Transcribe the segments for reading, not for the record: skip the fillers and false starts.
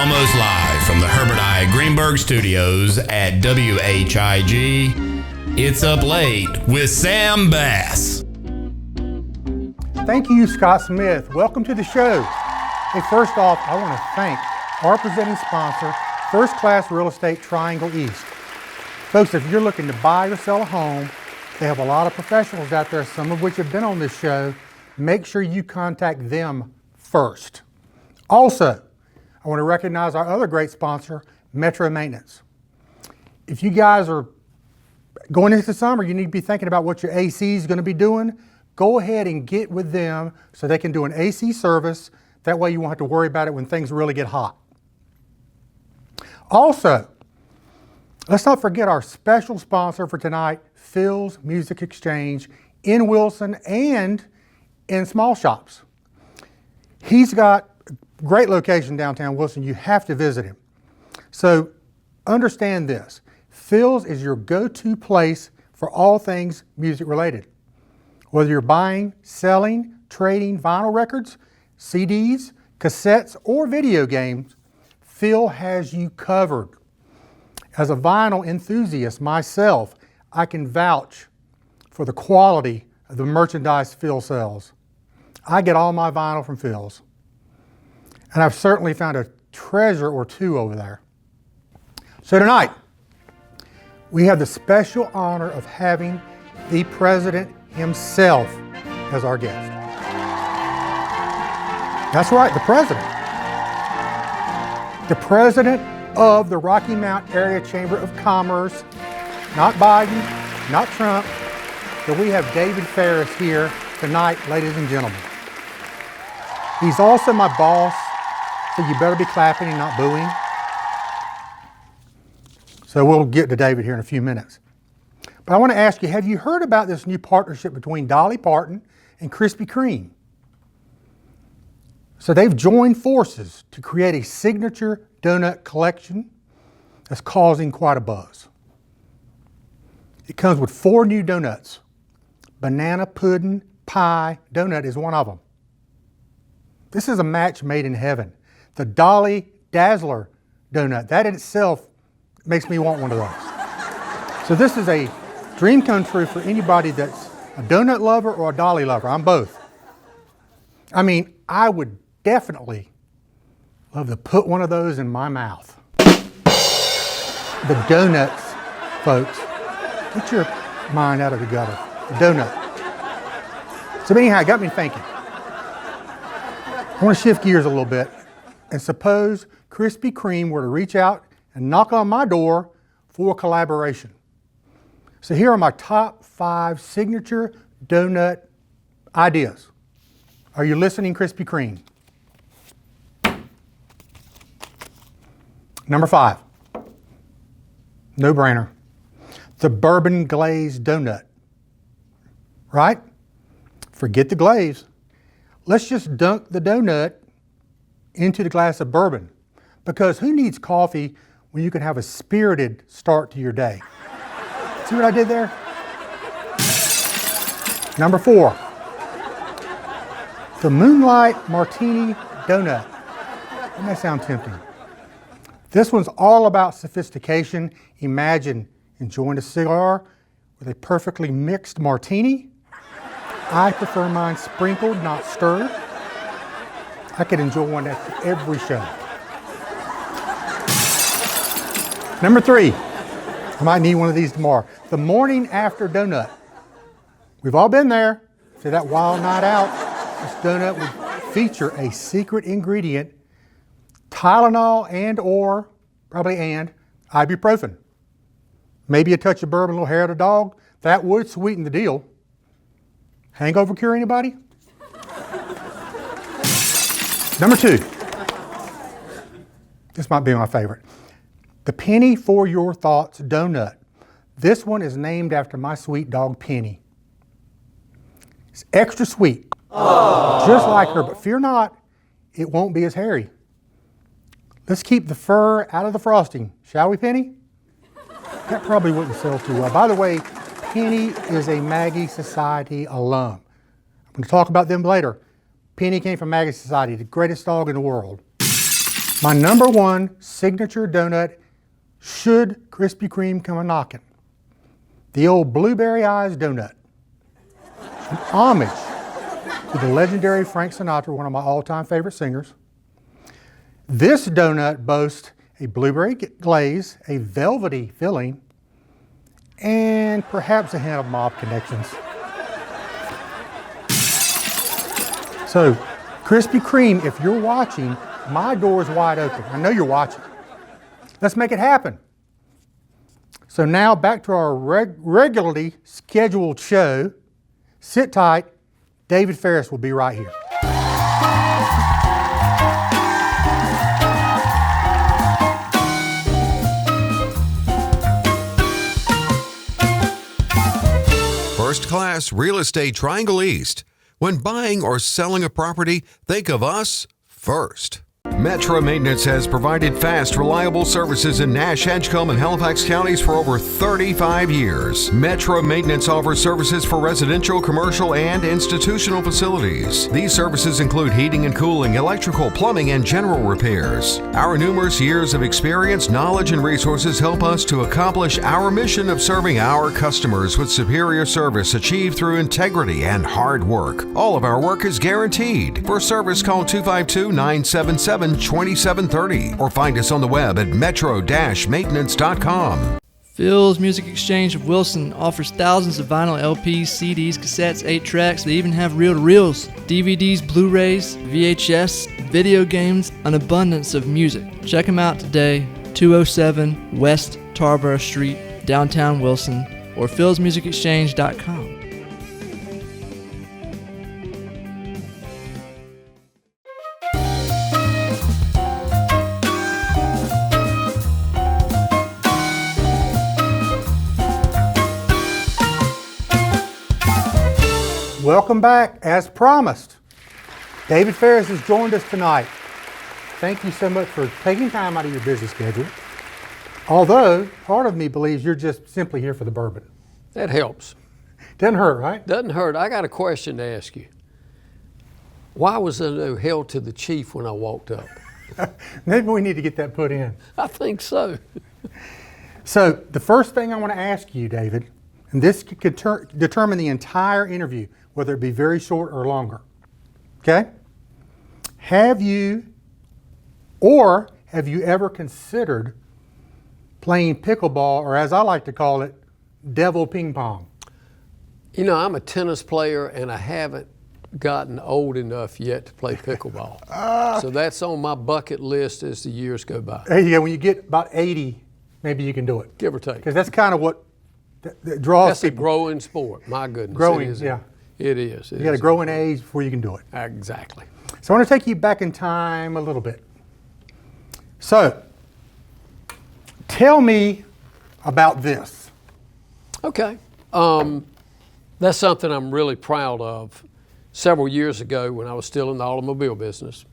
almost live from the Herbert I. Greenberg Studios at WHIG. It's Up Late with Sam Bass. Thank you, Scott Smith. Welcome to the show. Hey, first off, I want to thank our presenting sponsor, First Class Real Estate Triangle East. Folks, if you're looking to buy or sell a home, they have a lot of professionals out there, some of which have been on this show. Make sure you contact them first. Also, I want to recognize our other great sponsor, Metro Maintenance. If you guys are going into the summer, you need to be thinking about what your AC is going to be doing. Go ahead and get with them so they can do an AC service. That way you won't have to worry about it when things really get hot. Also, let's not forget our special sponsor for tonight, Phil's Music Exchange in Wilson and in small shops. He's got a great location downtown Wilson. You have to visit him. So understand this. Phil's is your go-to place for all things music related. Whether you're buying, selling, trading vinyl records, CDs, cassettes, or video games, Phil has you covered. As a vinyl enthusiast myself, I can vouch for the quality of the merchandise Phil sells. I get all my vinyl from Phil's. And I've certainly found a treasure or two over there. So tonight, we have the special honor of having the president himself as our guest. That's right, the president. The president of the Rocky Mount Area Chamber of Commerce, not Biden, not Trump, but we have David Farris here tonight, ladies and gentlemen. He's also my boss, so you better be clapping and not booing. So we'll get to David here in a few minutes. But I want to ask you, have you heard about this new partnership between Dolly Parton and Krispy Kreme? So they've joined forces to create a signature donut collection that's causing quite a buzz. It comes with 4 new donuts. Banana pudding pie donut is one of them. This is a match made in heaven. The Dolly Dazzler donut, that in itself makes me want one of those. So this is a dream come true for anybody that's a donut lover or a Dolly lover. I'm both. I mean, I would definitely love to put one of those in my mouth. The donuts, folks. Get your mind out of the gutter. The donut. So anyhow, it got me thinking. I want to shift gears a little bit and suppose Krispy Kreme were to reach out and knock on my door for a collaboration. So here are my top 5 signature donut ideas. Are you listening, Krispy Kreme? Number 5, no brainer, the bourbon glazed donut. Right? Forget the glaze. Let's just dunk the donut into the glass of bourbon, because who needs coffee when you can have a spirited start to your day? See what I did there? Number 4, the Moonlight Martini Donut. Doesn't that sound tempting? This one's all about sophistication. Imagine enjoying a cigar with a perfectly mixed martini. I prefer mine sprinkled, not stirred. I could enjoy one at every show. Number 3, I might need one of these tomorrow. The morning after donut. We've all been there. Say that wild night out, this donut would feature a secret ingredient, Tylenol and/or, probably ibuprofen. Maybe a touch of bourbon, a little hair of the dog. That would sweeten the deal. Hangover cure, anybody? Number 2. This might be my favorite. The Penny for Your Thoughts donut. This one is named after my sweet dog, Penny. It's extra sweet. Aww. Just like her, but fear not, it won't be as hairy. Let's keep the fur out of the frosting, shall we, Penny? That probably wouldn't sell too well. By the way, Penny is a Maggie Society alum. I'm going to talk about them later. Penny came from Maggie Society, the greatest dog in the world. My number one signature donut, should Krispy Kreme come a-knocking, the old Blueberry Eyes donut. An homage to the legendary Frank Sinatra, one of my all-time favorite singers. This donut boasts a blueberry glaze, a velvety filling, and perhaps a hint of mob connections. So, Krispy Kreme, if you're watching, my door is wide open. I know you're watching. Let's make it happen. So now back to our regularly scheduled show. Sit tight. David Farris will be right here. First Class Real Estate Triangle East. When buying or selling a property, think of us first. Metro Maintenance has provided fast, reliable services in Nash, Edgecombe, and Halifax counties for over 35 years. Metro Maintenance offers services for residential, commercial, and institutional facilities. These services include heating and cooling, electrical, plumbing, and general repairs. Our numerous years of experience, knowledge, and resources help us to accomplish our mission of serving our customers with superior service achieved through integrity and hard work. All of our work is guaranteed. For service, call 252-977-2730 or find us on the web at metro-maintenance.com. Phil's Music Exchange of Wilson offers thousands of vinyl LPs, CDs, cassettes, 8 tracks. They even have reel-to-reels, DVDs, Blu-rays, VHS, video games, an abundance of music. Check them out today, 207 West Tarboro Street, downtown Wilson, or philsmusicexchange.com. Welcome back, as promised. David Farris has joined us tonight. Thank you so much for taking time out of your busy schedule. Although, part of me believes you're just simply here for the bourbon. That helps. Doesn't hurt, right? Doesn't hurt. I got a question to ask you. Why was there no hail to the chief when I walked up? Maybe we need to get that put in. I think so. So, the first thing I want to ask you, David, and this could determine the entire interview, whether it be very short or longer. Okay? Have you ever considered playing pickleball, or as I like to call it, devil ping pong? You know, I'm a tennis player and I haven't gotten old enough yet to play pickleball. So that's on my bucket list as the years go by. There you go. When you get about 80, maybe you can do it. Give or take. Because that's kind of what that draws That's a people. growing sport. My goodness. Growing, it is. yeah. It is. You got to grow in age before you can do it. Exactly. So I want to take you back in time a little bit. So, tell me about this. Okay. That's something I'm really proud of. Several years ago, when I was still in the automobile business,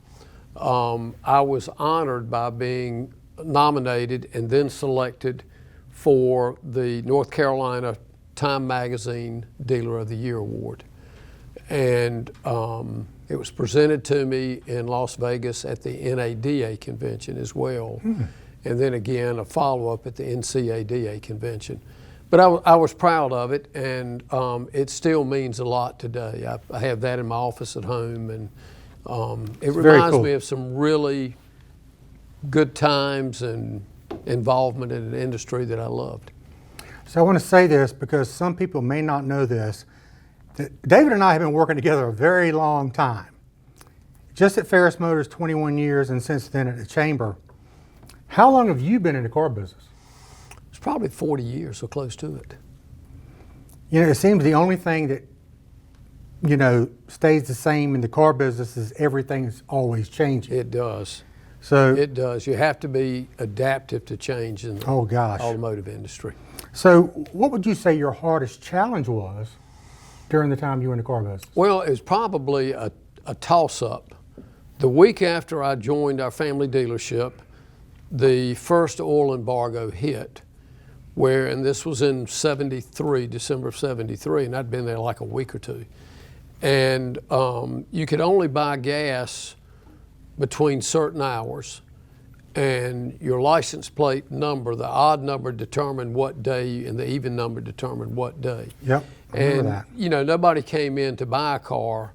I was honored by being nominated and then selected for the North Carolina Time Magazine Dealer of the Year Award. And it was presented to me in Las Vegas at the NADA convention as well. And then again, a follow-up at the NCADA convention. But I was proud of it, and it still means a lot today. I have that in my office at home, and it reminds me of some really good times and involvement in an industry that I loved. So I want to say this because some people may not know this. That David and I have been working together a very long time. Just at Farris Motors 21 years, and since then at the Chamber. How long have you been in the car business? It's probably 40 years or close to it. You know, it seems the only thing that, you know, stays the same in the car business is everything's always changing. It does. So it does. You have to be adaptive to change in the automotive industry. So what would you say your hardest challenge was during the time you were in the car business? Well, it was probably a toss-up. The week after I joined our family dealership, the first oil embargo hit, and this was in '73, December of '73, and I'd been there like a week or two. And you could only buy gas between certain hours, and your license plate number, the odd number determined what day, and the even number determined what day. Yep, I remember that. You know, nobody came in to buy a car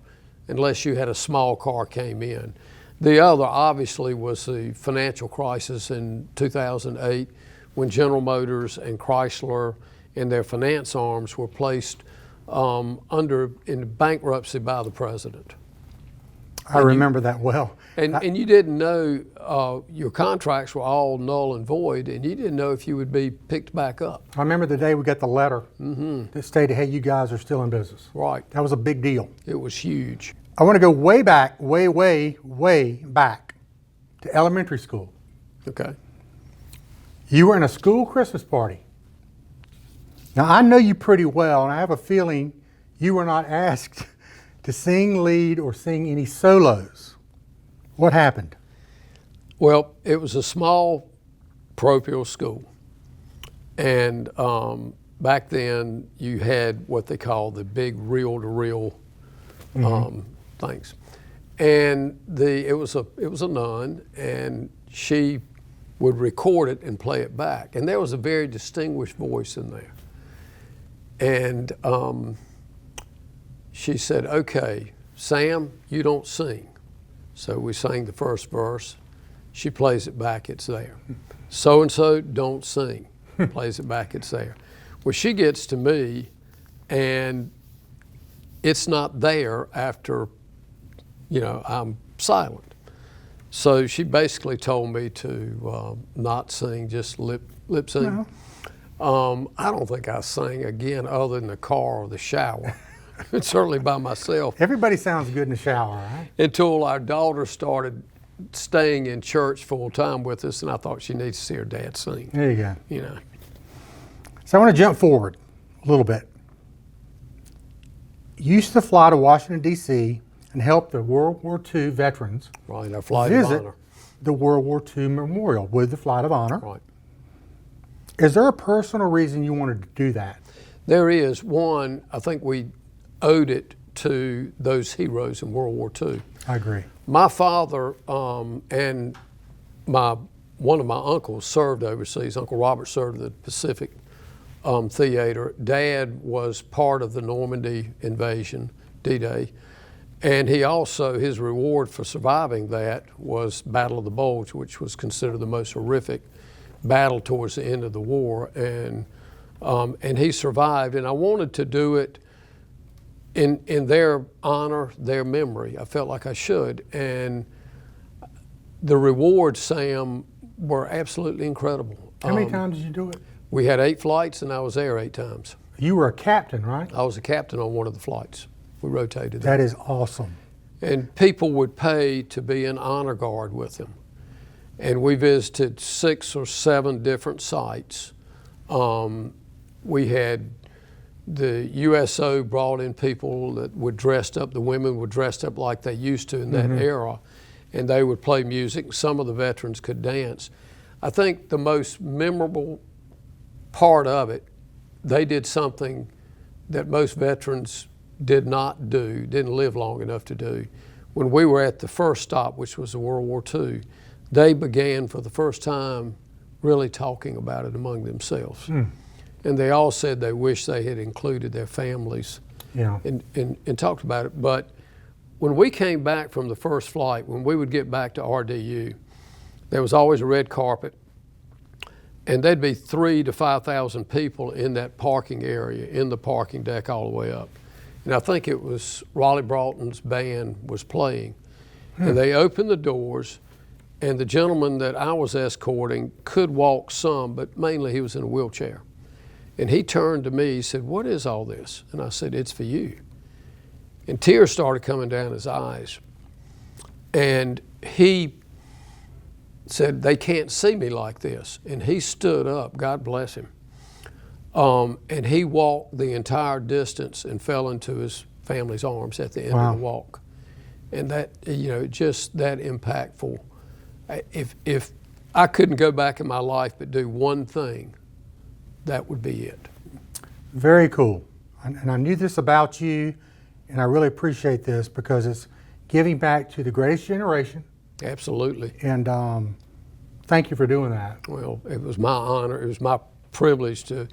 unless you had a small car came in. The other, obviously, was the financial crisis in 2008 when General Motors and Chrysler and their finance arms were placed in bankruptcy by the president. I remember that well. And you didn't know, your contracts were all null and void, and you didn't know if you would be picked back up. I remember the day we got the letter that stated, hey, you guys are still in business. Right. That was a big deal. It was huge. I want to go way back, way back to elementary school. Okay. You were in a school Christmas party. Now, I know you pretty well, and I have a feeling you were not asked to sing lead or sing any solos. What happened? Well, it was a small parochial school. And back then, you had what they call the big reel-to-reel things. And it was a nun, and she would record it and play it back. And there was a very distinguished voice in there. And she said, okay, Sam, you don't sing. So we sang the first verse. She plays it back, it's there. So-and-so, don't sing. Plays it back, it's there. Well, she gets to me, and it's not there after, I'm silent. So she basically told me to not sing, just lip sing. No. I don't think I sang again other than the car or the shower. Certainly by myself. Everybody sounds good in the shower, right? Until our daughter started staying in church full time with us, and I thought she needs to see her dad sing. There you go. You know. So I want to jump forward a little bit. You used to fly to Washington, D.C. and help the World War II veterans right, our flight of visit honor. The World War II Memorial with the Flight of Honor. Right. Is there a personal reason you wanted to do that? There is. One, I think we owed it to those heroes in World War II. I agree. My father and one of my uncles served overseas. Uncle Robert served at the Pacific Theater. Dad was part of the Normandy invasion, D-Day, and he also, his reward for surviving that was Battle of the Bulge, which was considered the most horrific battle towards the end of the war, and he survived. And I wanted to do it in their honor, their memory. I felt like I should. And the rewards, Sam, were absolutely incredible. How many times did you do it? We had 8 flights, and I was there 8 times. You were a captain, right? I was a captain on one of the flights. We rotated. That is awesome. And people would pay to be in honor guard with them. And we visited 6 or 7 different sites. We had the USO brought in people that were dressed up, the women were dressed up like they used to in that era, and they would play music. Some of the veterans could dance. I think the most memorable part of it, they did something that most veterans did not do, didn't live long enough to do. When we were at the first stop, which was World War II, they began for the first time really talking about it among themselves. And they all said they wish they had included their families and talked about it. But when we came back from the first flight, when we would get back to RDU, there was always a red carpet, and there'd be 3,000 to 5,000 people in that parking area, in the parking deck all the way up. And I think it was Raleigh Broughton's band was playing. And they opened the doors, and the gentleman that I was escorting could walk some, but mainly he was in a wheelchair. And he turned to me, he said, "What is all this?" And I said, "It's for you." And tears started coming down his eyes. And he said, "They can't see me like this." And he stood up, God bless him. And he walked the entire distance and fell into his family's arms at the end of the walk. And that, just that impactful. If I couldn't go back in my life but do one thing, that would be it. Very cool. And I knew this about you, and I really appreciate this because it's giving back to the greatest generation. Absolutely. And Thank you for doing that. Well, it was my honor. It was my privilege to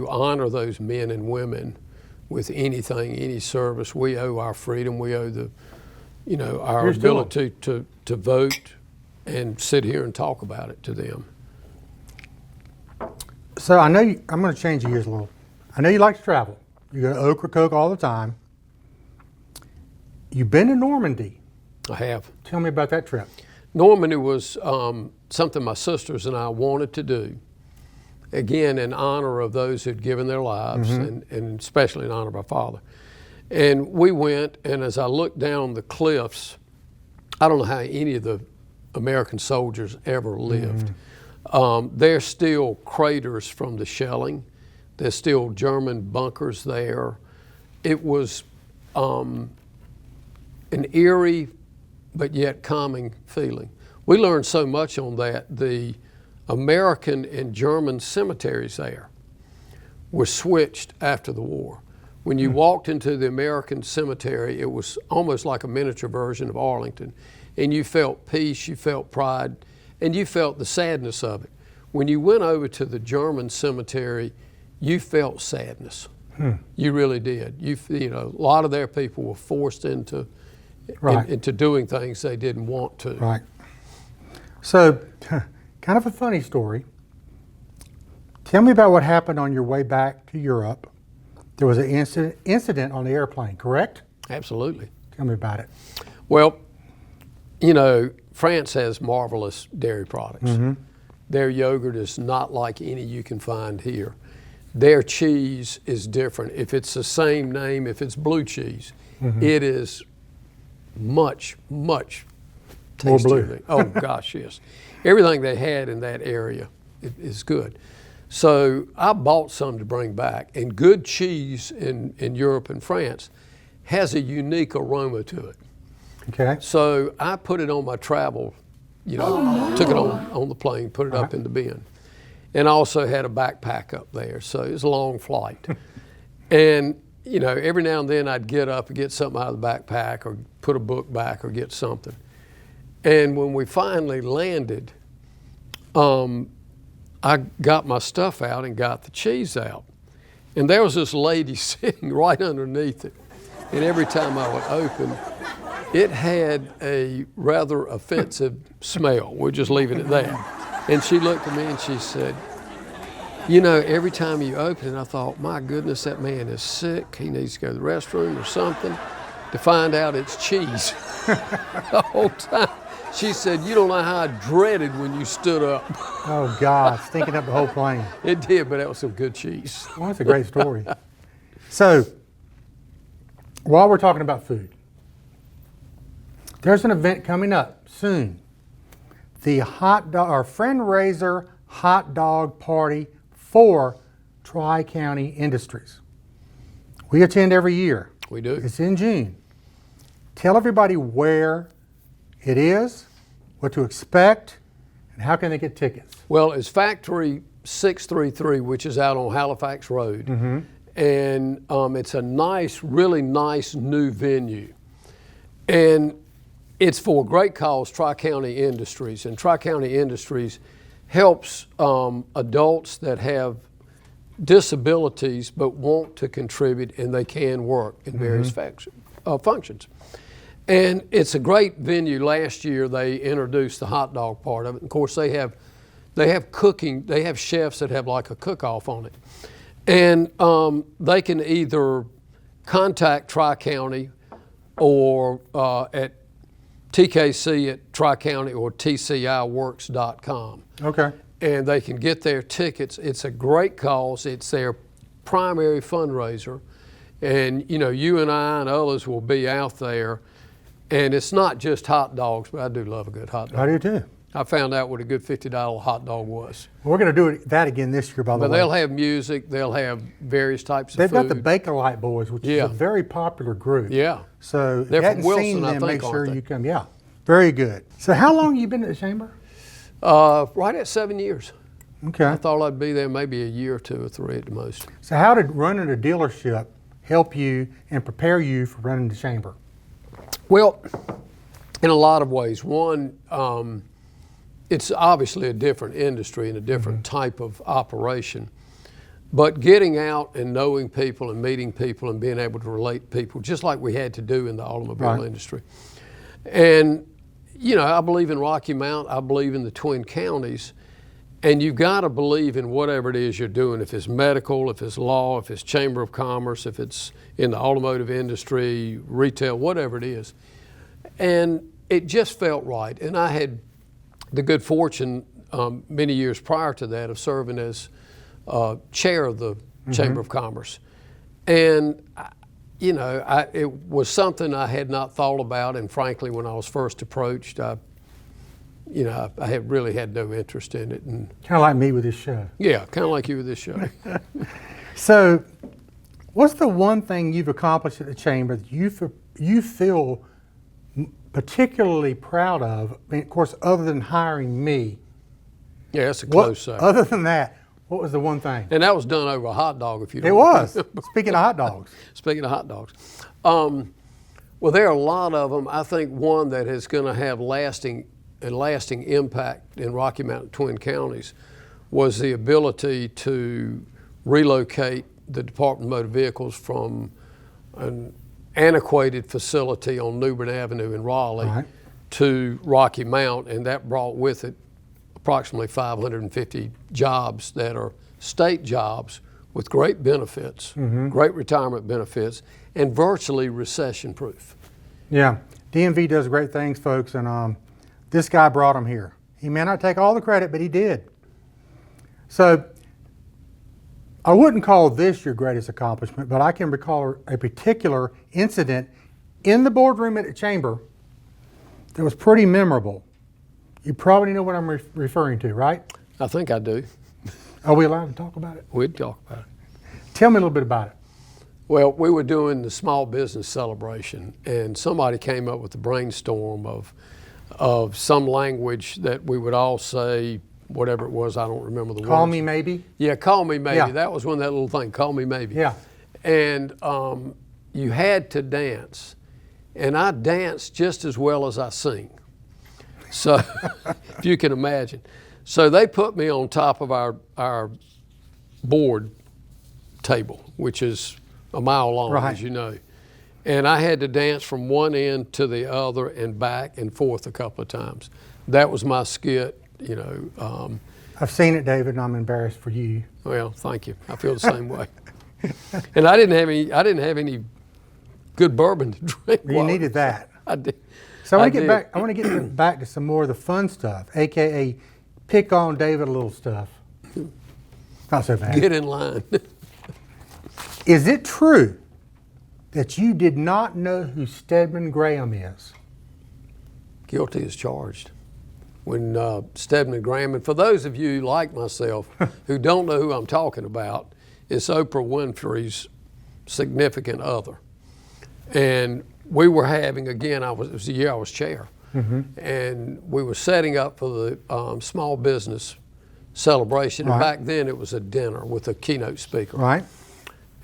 honor those men and women with anything, any service. We owe our freedom. We owe our ability to vote and sit here and talk about it to them. So I know I'm going to change gears a little. I know you like to travel. You go to Ocracoke all the time. You've been to Normandy. I have. Tell me about that trip. Normandy was something my sisters and I wanted to do, again, in honor of those who'd given their lives, and especially in honor of our father. And we went, and as I looked down the cliffs, I don't know how any of the American soldiers ever lived. There's still craters from the shelling. There's still German bunkers there. It was an eerie but yet calming feeling. We learned so much on that. The American and German cemeteries there were switched after the war. When you walked into the American cemetery, it was almost like a miniature version of Arlington. And you felt peace, you felt pride, and you felt the sadness of it. When you went over to the German cemetery, you felt sadness. You really did. A lot of their people were forced into doing things they didn't want to. Right. So, kind of a funny story. Tell me about what happened on your way back to Europe. There was an incident on the airplane, correct? Absolutely. Tell me about it. Well, France has marvelous dairy products. Their yogurt is not like any you can find here. Their cheese is different. If it's the same name, if it's blue cheese, it is much, much tastier. More blue. Oh gosh, yes. Everything they had in that area is good. So I bought some to bring back, and good cheese in Europe and France has a unique aroma to it. Okay. So I put it on my travel, took it on the plane, put it up in the bin. And I also had a backpack up there, so it was a long flight. And, every now and then I'd get up and get something out of the backpack or put a book back or get something. And when we finally landed, I got my stuff out and got the cheese out. And there was this lady sitting right underneath it. And every time I would open, it had a rather offensive smell. We'll just leave it at that. And she looked at me and she said, every time you open it, I thought, my goodness, that man is sick. He needs to go to the restroom or something. To find out it's cheese the whole time. She said, you don't know how I dreaded when you stood up. Oh, God, stinking up the whole plane. It did, but that was some good cheese. Well, that's a great story. So, while we're talking about food, there's an event coming up soon. The Friend-Raiser Hot Dog Party for Tri-County Industries. We attend every year. We do. It's in June. Tell everybody where it is, what to expect, and how can they get tickets? Well, it's Factory 633, which is out on Halifax Road. And it's a nice, really nice new venue. And it's for a great cause, Tri-County Industries. And Tri-County Industries helps adults that have disabilities but want to contribute, and they can work in various functions. And it's a great venue. Last year they introduced the hot dog part of it. Of course, they have cooking. They have chefs that have like a cook-off on it. And they can either contact Tri-County or at TKC at Tri-County or TCIworks.com. Okay. And they can get their tickets. It's a great cause. It's their primary fundraiser. And you and I and others will be out there. And it's not just hot dogs, but I do love a good hot dog. I do too. I found out what a good $50 hot dog was. We're going to do that again this year, by the way. But they'll have music. They'll have various types of They've food. got the Bakelite Boys, which is a very popular group. Yeah. So if They're you hadn't from Wilson, seen I them, think, make sure aren't they? you come. Yeah. Very good. So how long have you been at the Chamber? Right at 7 years. Okay. I thought I'd be there maybe a year or 2 or 3 at the most. So how did running a dealership help you and prepare you for running the Chamber? Well, in a lot of ways. One, it's obviously a different industry and a different type of operation. But getting out and knowing people and meeting people and being able to relate to people, just like we had to do in the automobile industry. And, you know, I believe in Rocky Mount, I believe in the Twin Counties, and you've got to believe in whatever it is you're doing, if it's medical, if it's law, if it's Chamber of Commerce, if it's in the automotive industry, retail, whatever it is. And it just felt right. And I had the good fortune many years prior to that of serving as chair of the Chamber of Commerce. And, you know, it was something I had not thought about, and frankly, when I was first approached, I had really had no interest in it. And kind of like me with this show. Yeah, kind of like you with this show. So, what's the one thing you've accomplished at the Chamber that you feel particularly proud of? I mean, of course, other than hiring me. Yeah, that's a close second. Other than that, what was the one thing? And that was done over a hot dog, if you don't It was. Speaking of hot dogs. Speaking of hot dogs. Well, there are a lot of them. I think one that is going to have lasting impact in Rocky Mountain Twin Counties was the ability to relocate the Department of Motor Vehicles from an antiquated facility on New Bern Avenue in Raleigh to Rocky Mount, and that brought with it approximately 550 jobs that are state jobs with great benefits, great retirement benefits, and virtually recession-proof. Yeah, DMV does great things, folks, and this guy brought them here. He may not take all the credit, but he did. So I wouldn't call this your greatest accomplishment, but I can recall a particular incident in the boardroom at the Chamber that was pretty memorable. You probably know what I'm referring to, right? I think I do. Are we allowed to talk about it? We'd talk about it. Tell me a little bit about it. Well, we were doing the small business celebration, and somebody came up with a brainstorm of some language that we would all say, whatever it was, I don't remember the words. Call me maybe? Yeah, call me maybe. Yeah. That was when that little thing, call me maybe. Yeah. And you had to dance. And I dance just as well as I sing. So, if you can imagine. So they put me on top of our board table, which is a mile long, as you know. And I had to dance from one end to the other and back and forth a couple of times. That was my skit, you know. I've seen it, David, and I'm embarrassed for you. Well, thank you. I feel the same way. And I didn't have any good bourbon to drink. You needed that. I did. So I want to get back to some more of the fun stuff, aka pick on David a little stuff. Not so bad. Get in line. Is it true that you did not know who Stedman Graham is? Guilty as charged. When Stedman Graham, and for those of you like myself who don't know who I'm talking about, it's Oprah Winfrey's significant other. And we were having, again, it was the year I was chair, and we were setting up for the small business celebration. And back then it was a dinner with a keynote speaker. Right.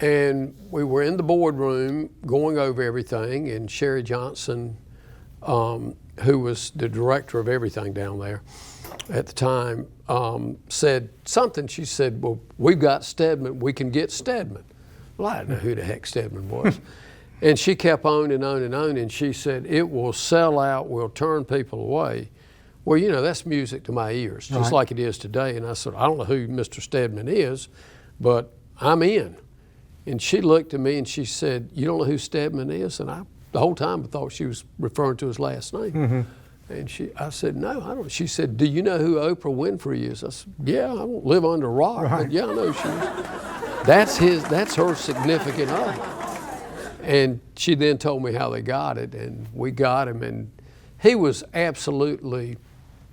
And we were in the boardroom going over everything, and Sherry Johnson, who was the director of everything down there at the time, said something. She said, well, we've got Stedman, we can get Stedman. Well, I didn't know who the heck Stedman was. And she kept on and on and on, and she said, it will sell out, we'll turn people away. Well, you know, that's music to my ears, just like it is today. And I said, I don't know who Mr. Stedman is, but I'm in. And she looked at me and she said, you don't know who Stedman is? And the whole time I thought she was referring to his last name. And I said, no, I don't. She said, do you know who Oprah Winfrey is? I said, yeah, I don't live under a rock, but yeah, I know who she is. That's her significant other. And she then told me how they got it, and we got him, and he was absolutely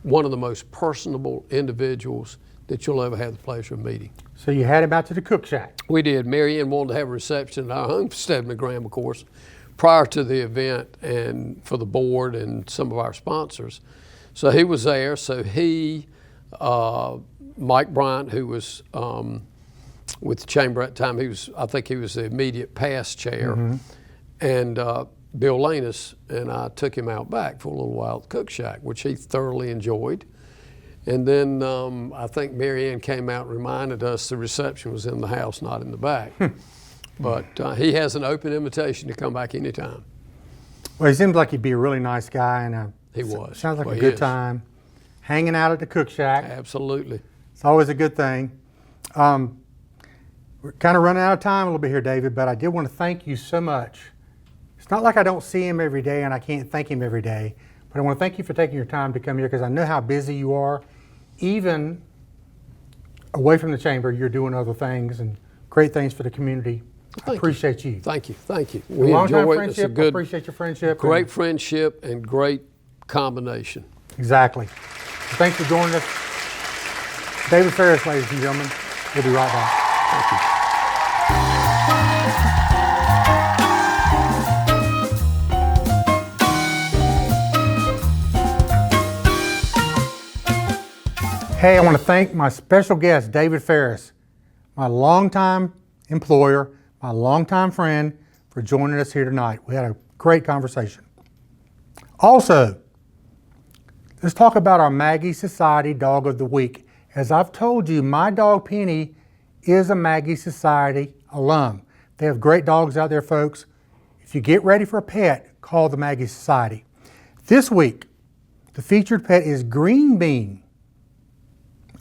one of the most personable individuals that you'll ever have the pleasure of meeting. So you had him out to the cook shack. We did. Mary Ann wanted to have a reception at our home for Stedman Graham, of course, prior to the event, and for the board and some of our sponsors. So he was there. So he, Mike Bryant, who was with the chamber at the time, I think he was the immediate past chair, and Bill Lanus and I took him out back for a little while at the cook shack, which he thoroughly enjoyed. And then I think Mary Ann came out and reminded us the reception was in the house, not in the back. But he has an open invitation to come back anytime. Well, he seems like he'd be a really nice guy, and He was. sounds like Well, a he good is. time. Hanging out at the cook shack. Absolutely. It's always a good thing. We're kind of running out of time a little bit here, David, but I did want to thank you so much. It's not like I don't see him every day and I can't thank him every day, but I want to thank you for taking your time to come here because I know how busy you are. Even away from the chamber, you're doing other things and great things for the community. I Thank you. appreciate you. Thank you. Thank you. A We long-time enjoy it. It's a friendship. I good, appreciate your friendship. great friendship and great combination. Exactly. Thanks for joining us. David Farris, ladies and gentlemen. We'll be right back. Thank you. Hey, I want to thank my special guest, David Farris, my longtime employer, my longtime friend, for joining us here tonight. We had a great conversation. Also, let's talk about our Maggie Society Dog of the Week. As I've told you, my dog Penny is a Maggie Society alum. They have great dogs out there, folks. If you get ready for a pet, call the Maggie Society. This week, the featured pet is Green Bean,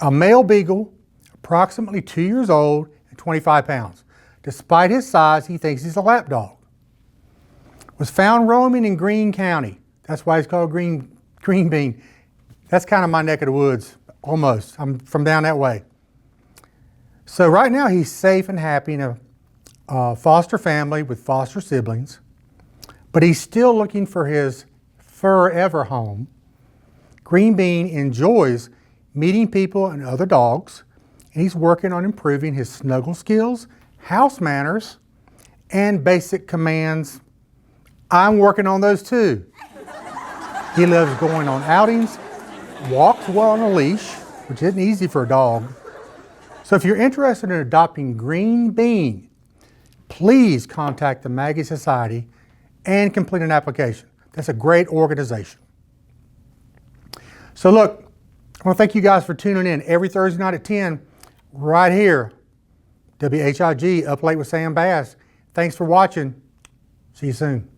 a male beagle, approximately 2 years old and 25 pounds. Despite his size, he thinks he's a lap dog. Was found roaming in Greene County. That's why he's called Green Bean. That's kind of my neck of the woods, almost. I'm from down that way. So right now he's safe and happy in a foster family with foster siblings, but he's still looking for his forever home. Green Bean enjoys meeting people and other dogs, and he's working on improving his snuggle skills, house manners, and basic commands. I'm working on those too. He loves going on outings, walks well on a leash, which isn't easy for a dog. So if you're interested in adopting Green Bean, please contact the Maggie Society and complete an application. That's a great organization. So look, I want to thank you guys for tuning in every Thursday night at 10, right here, WHIG, Up Late with Sam Bass. Thanks for watching. See you soon.